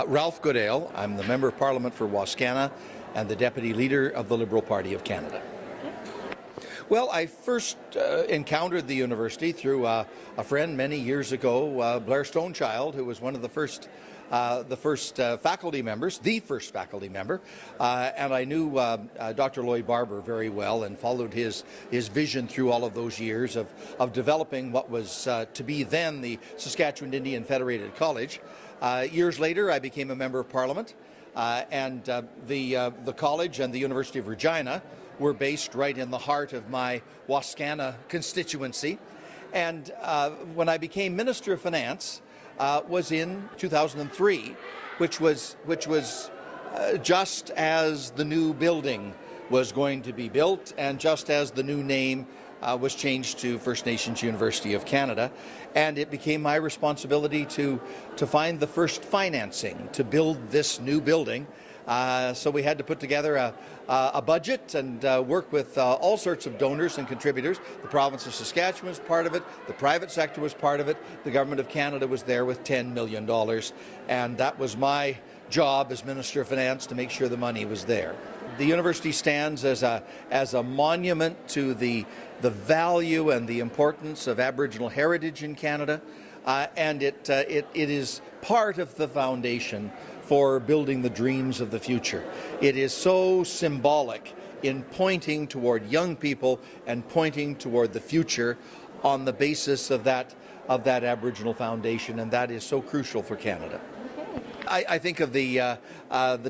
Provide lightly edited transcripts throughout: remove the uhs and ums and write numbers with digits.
Ralph Goodale. I'm the Member of Parliament for Wascana and the Deputy Leader of the Liberal Party of Canada. Well, I first encountered the university through a friend many years ago, Blair Stonechild, who was one of the first faculty members, the first faculty member, and I knew Dr. Lloyd Barber very well and followed his vision through all of those years of developing what was to be then the Saskatchewan Indian Federated College. Years later, I became a Member of Parliament, and the college and the University of Regina were based right in the heart of my Wascana constituency. And when I became Minister of Finance, was in 2003, which was just as the new building was going to be built and just as the new name was changed to First Nations University of Canada. And it became my responsibility to find the first financing to build this new building. So we had to put together a budget and work with all sorts of donors and contributors. The province of Saskatchewan was part of it, the private sector was part of it, the Government of Canada was there with $10 million, and that was my job as Minister of Finance to make sure the money was there. The university stands as a monument to the value and the importance of Aboriginal heritage in Canada, and it is part of the foundation for building the dreams of the future. It is so symbolic in pointing toward young people and pointing toward the future on the basis of that Aboriginal foundation, and that is so crucial for Canada. I think of the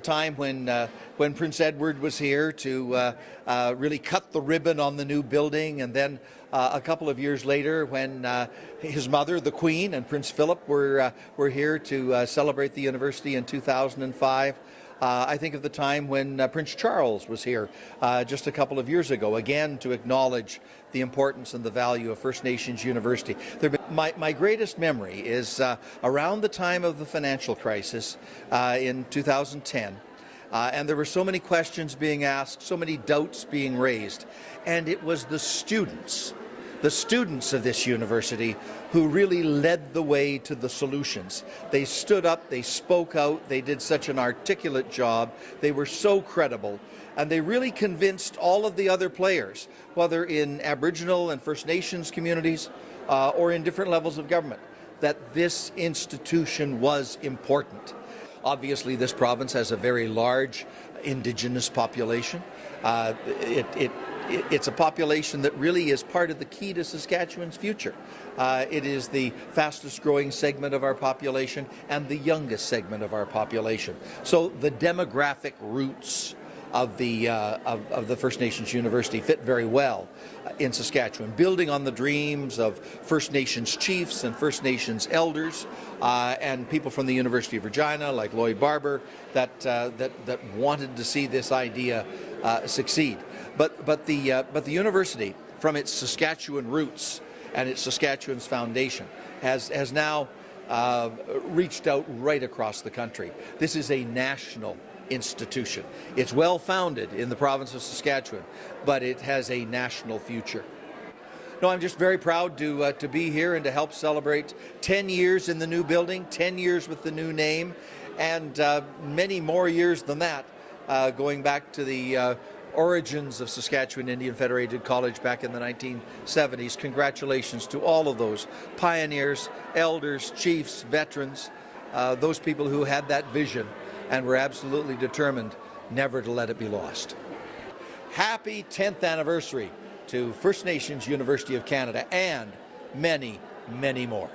time when Prince Edward was here to really cut the ribbon on the new building, and then a couple of years later when his mother, the Queen, and Prince Philip were here to celebrate the university in 2005. I think of the time when Prince Charles was here just a couple of years ago, again to acknowledge the importance and the value of First Nations University. My greatest memory is around the time of the financial crisis in 2010. And there were so many questions being asked, so many doubts being raised, and it was the students of this university who really led the way to the solutions. They stood up, they spoke out, they did such an articulate job, they were so credible, and they really convinced all of the other players, whether in Aboriginal and First Nations communities or in different levels of government, that this institution was important. Obviously, this province has a very large Indigenous population. It's a population that really is part of the key to Saskatchewan's future. It is the fastest growing segment of our population and the youngest segment of our population. So the demographic roots of the First Nations University fit very well in Saskatchewan, building on the dreams of First Nations chiefs and First Nations elders and people from the University of Regina, like Lloyd Barber, that wanted to see this idea succeed. But the university, from its Saskatchewan roots and its Saskatchewan's foundation, has now reached out right across the country. This is a national institution. It's well founded in the province of Saskatchewan, but it has a national future. No, I'm just very proud to be here and to help celebrate 10 years in the new building, 10 years with the new name, and many more years than that, going back to the origins of Saskatchewan Indian Federated College back in the 1970s. Congratulations to all of those pioneers, elders, chiefs, veterans, those people who had that vision and were absolutely determined never to let it be lost. Happy 10th anniversary to First Nations University of Canada and many, many more.